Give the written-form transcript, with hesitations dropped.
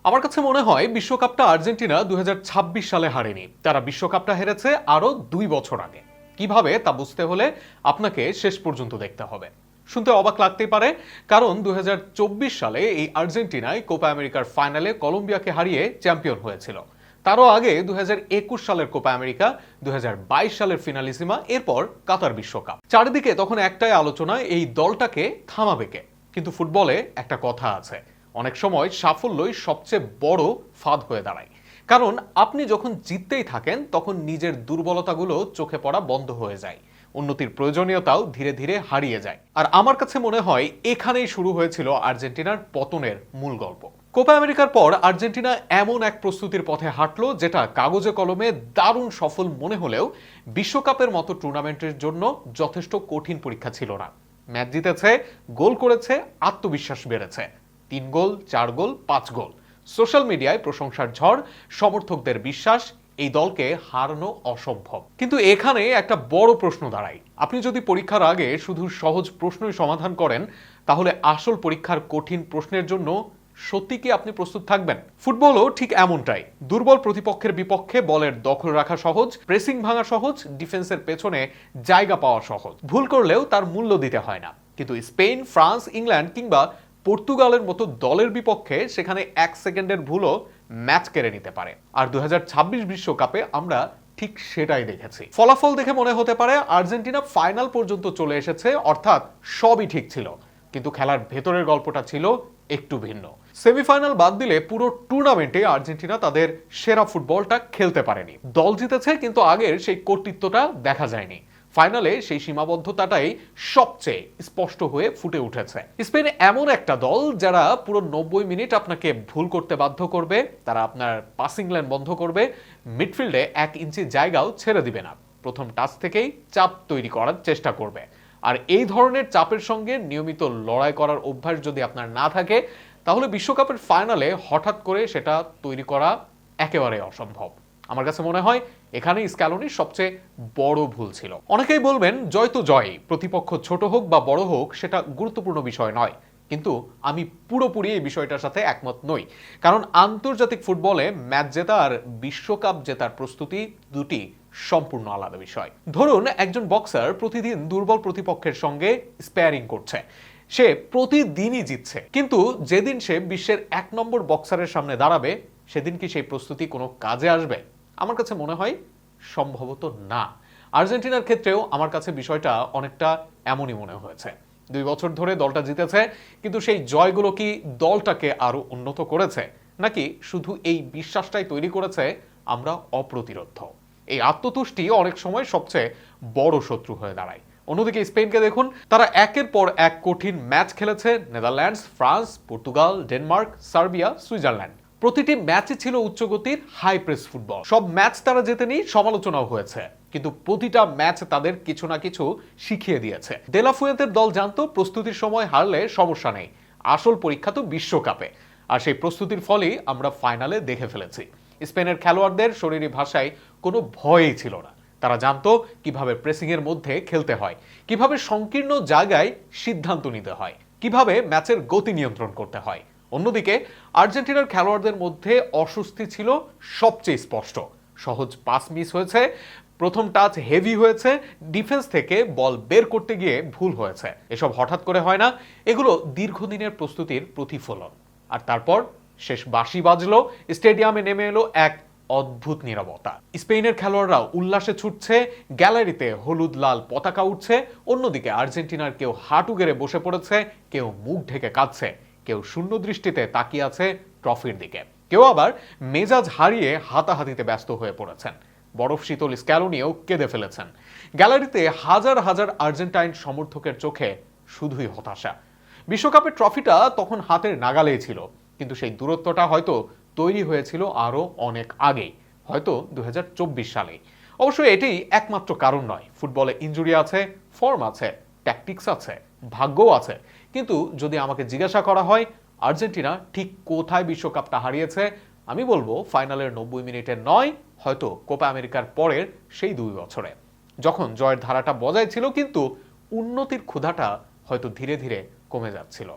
আমার কাছে মনে হয় বিশ্বকাপটা আর্জেন্টিনা 2026 সালে হারেনি, তারা বিশ্বকাপটা হেরেছে আরো 2 বছর আগে। কিভাবে তা বুঝতে হলে আপনাকে শেষ পর্যন্ত দেখতে হবে। শুনতে অবাক লাগতেই পারে, কারণ 2024 সালে এই আর্জেন্টিনায় কোপা আমেরিকার ফাইনালে কলম্বিয়াকে হারিয়ে চ্যাম্পিয়ন হয়েছিল। তারও আগে 2021 সালের কোপা আমেরিকা, 2022 সালের ফিনালিসিমা, এরপর কাতার বিশ্বকাপ। চারিদিকে তখন একটাই আলোচনা, এই দলটাকে থামাবে কে। কিন্তু ফুটবলে একটা কথা আছে, অনেক সময় সাফল্যই সবচেয়ে বড় ফাঁদ হয়ে দাঁড়ায়। কারণ আপনি যখন জিততেই থাকেন তখন নিজের দুর্বলতাগুলো চোখে পড়া বন্ধ হয়ে যায়, উন্নতির প্রয়োজনীয়তাও ধীরে ধীরে হারিয়ে যায়। আর আমার কাছে মনে হয় এখানেই শুরু হয়েছিল আর্জেন্টিনার পতনের মূল গল্প। কোপা আমেরিকার পর আর্জেন্টিনা এমন এক প্রস্তুতির পথে হাঁটলো যেটা কাগজে কলমে দারুণ সফল মনে হলেও বিশ্বকাপের মতো টুর্নামেন্টের জন্য যথেষ্ট কঠিন পরীক্ষা ছিল না। ম্যাচ জিতেছে, গোল করেছে, আত্মবিশ্বাস বেড়েছে। 3 গোল, 4 গোল, 5 গোল। সোশ্যাল মিডিয়ায় প্রশংসার ঝড়, সমর্থকদের বিশ্বাস এই দলকে হারানো অসম্ভব। কিন্তু এখানে একটা বড় প্রশ্ন দাঁড়ায়, আপনি যদি পরীক্ষার আগে শুধু সহজ প্রশ্নই সমাধান করেন, তাহলে আসল পরীক্ষার কঠিন প্রশ্নের জন্য সত্যি কি আপনি প্রস্তুত থাকবেন? ফুটবলও ঠিক এমনটাই। দুর্বল প্রতিপক্ষের বিপক্ষে বলের দখল রাখা সহজ, প্রেসিং ভাঙা সহজ, ডিফেন্সের পেছনে জায়গা পাওয়া সহজ। ভুল করলেও তার মূল্য দিতে হয় না। কিন্তু স্পেন, ফ্রান্স, ইংল্যান্ড কিংবা পর্তুগালের মতো দলের বিপক্ষে সেখানে 1 সেকেন্ডের ভুলও ম্যাচ কেড়ে নিতে পারে। আর 2026 বিশ্বকাপে আমরা ঠিক সেটাই দেখেছি। ফলাফল দেখে মনে হতে পারে আর্জেন্টিনা ফাইনাল পর্যন্ত চলে এসেছে, অর্থাৎ সবই ঠিক ছিল। কিন্তু খেলার ভেতরের গল্পটা ছিল একটু ভিন্ন। সেমিফাইনাল বাদ দিলে পুরো টুর্নামেন্টে আর্জেন্টিনা তাদের সেরা ফুটবলটা খেলতে পারেনি। দল জিতেছে, কিন্তু আগের সেই কর্তৃত্বটা দেখা যায়নি। ফাইনালে সেই সীমাবদ্ধতাটাই সবচেয়ে স্পষ্ট হয়ে ফুটে উঠেছে। স্পেন এমন একটা দল যারা পুরো 90 মিনিট আপনাকে ভুল করতে বাধ্য করবে, তারা আপনার পাসিং লাইন বন্ধ করবে, মিডফিল্ডে 1 ইঞ্চি জায়গাও ছেড়ে দিবে না। প্রথম টাচ থেকেই চাপ তৈরি করার চেষ্টা করবে। আর এই ধরনের চাপের সঙ্গে নিয়মিত লড়াই করার অভ্যাস যদি আপনার না থাকে, তাহলে বিশ্বকাপের ফাইনালে হঠাৎ করে সেটা তৈরি করা একেবারে অসম্ভব। আমার কাছে মনে হয় এখানেই স্ক্যালোনির সবচেয়ে বড় ভুল ছিল। অনেকেই বলবেন জয় তো জয়, প্রতিপক্ষ ছোট হোক বা বড় হোক সেটা গুরুত্বপূর্ণ বিষয় নয়। কিন্তু আমি পুরোপুরি এই বিষয়টার সাথে একমত নই। কারণ আন্তর্জাতিক ফুটবলে ম্যাচ জেতা আর বিশ্বকাপ জেতার প্রস্তুতি দুটি সম্পূর্ণ আলাদা বিষয়। ধরুন একজন বক্সার প্রতিদিন দুর্বল প্রতিপক্ষের সঙ্গে স্প্যারিং করছে, সে প্রতিদিনই জিতছে, কিন্তু যেদিন সে বিশ্বের 1 নম্বর বক্সারের সামনে দাঁড়াবে, সেদিন কি সেই প্রস্তুতি কোনো কাজে আসবে? আমার কাছে মনে হয় সম্ভবত না। আর্জেন্টিনার ক্ষেত্রেও আমার কাছে বিষয়টা অনেকটা এমনই মনে হয়েছে। 2 বছর ধরে দলটা জিতেছে, কিন্তু সেই জয়গুলো কি দলটাকে আরো উন্নত করেছে, নাকি শুধু এই বিশ্বাসটাই তৈরি করেছে আমরা অপ্রতিরোধ্য? এই আত্মতুষ্টি অনেক সময় সবচেয়ে বড় শত্রু হয়ে দাঁড়ায়। অন্যদিকে স্পেনকে দেখুন, তারা একের পর এক কঠিন ম্যাচ খেলেছে। Netherlands, France, Portugal, Denmark, Serbia, Switzerland. প্রতিটি ম্যাচে ছিল উচ্চগতির হাই প্রেস ফুটবল। সব ম্যাচ তারা জেতেনি, সমালোচনাও হয়েছে, কিন্তু প্রতিটা ম্যাচ তাদের কিছু না কিছু শিখিয়ে দিয়েছে। দেলা ফুয়েন্তের দল জানতো প্রস্তুতির সময় হারলে সমস্যা নেই, আসল পরীক্ষা তো বিশ্বকাপে। আর সেই প্রস্তুতির ফলেই আমরা ফাইনালে দেখে ফেলেছি। স্পেনের খেলোয়াড়দের শরীরী ভাষায় কোনো ভয়ই ছিল না। তারা জানতো কিভাবে প্রেসিং এর মধ্যে খেলতে হয়, কিভাবে সংকীর্ণ জায়গায় সিদ্ধান্ত নিতে হয়, কিভাবে ম্যাচের গতি নিয়ন্ত্রণ করতে হয়। অন্যদিকে আর্জেন্টিনার খেলোয়াড়দের মধ্যে অস্বস্তি ছিল সবচেয়ে স্পষ্ট। সহজ পাস মিস হয়েছে, প্রথম টাচ হেভি হয়েছে, ডিফেন্স থেকে বল বের করতে গিয়ে ভুল হয়েছে। এসব হঠাৎ করে হয় না, এগুলো দীর্ঘদিনের প্রস্তুতির প্রতিফলন। আর তারপর শেষ বাঁশি বাজলো, স্টেডিয়ামে নেমে এলো এক অদ্ভুত নীরবতা। স্পেনের খেলোয়াড়রা উল্লাসে ছুটছে, গ্যালারিতে হলুদ লাল পতাকা উঠছে। অন্যদিকে আর্জেন্টিনার কেউ হাঁটু গেড়ে বসে পড়েছে, কেউ মুখ ঢেকে কাঁদছে, কেউ শূন্য দৃষ্টিতে তাকিয়ে আছে ট্রফির দিকে, কেউ আবার মেজাজ হারিয়ে হাতাহাতিতে ব্যস্ত হয়ে পড়েছেন। বরফ শীতল স্ক্যালোনিও কেঁদে ফেলেছেন। গ্যালারিতে হাজার হাজার আর্জেন্টাইন সমর্থকের চোখে শুধুই হতাশা। বিশ্বকাপের ট্রফিটা তখন হাতের নাগালেই ছিল, কিন্তু সেই দূরত্বটা হয়তো তৈরি হয়েছিল আরো অনেক আগেই, হয়তো 2024 সালে। অবশ্য এটাই একমাত্র কারণ নয়। ফুটবলে ইনজুরি আছে, ফর্ম আছে, ট্যাকটিক্স আছে, ভাগ্যও আছে। কিন্তু যদি আমাকে জিজ্ঞাসা করা হয় আর্জেন্টিনা ঠিক কোথায় বিশ্বকাপটা হারিয়েছে, আমি বলবো ফাইনালের 90 মিনিটে নয়, হয়তো কোপা আমেরিকার পরের সেই 2 বছরে, যখন জয়ের ধারাটা বজায় ছিল কিন্তু উন্নতির ক্ষুধাটা হয়তো ধীরে ধীরে কমে যাচ্ছিল।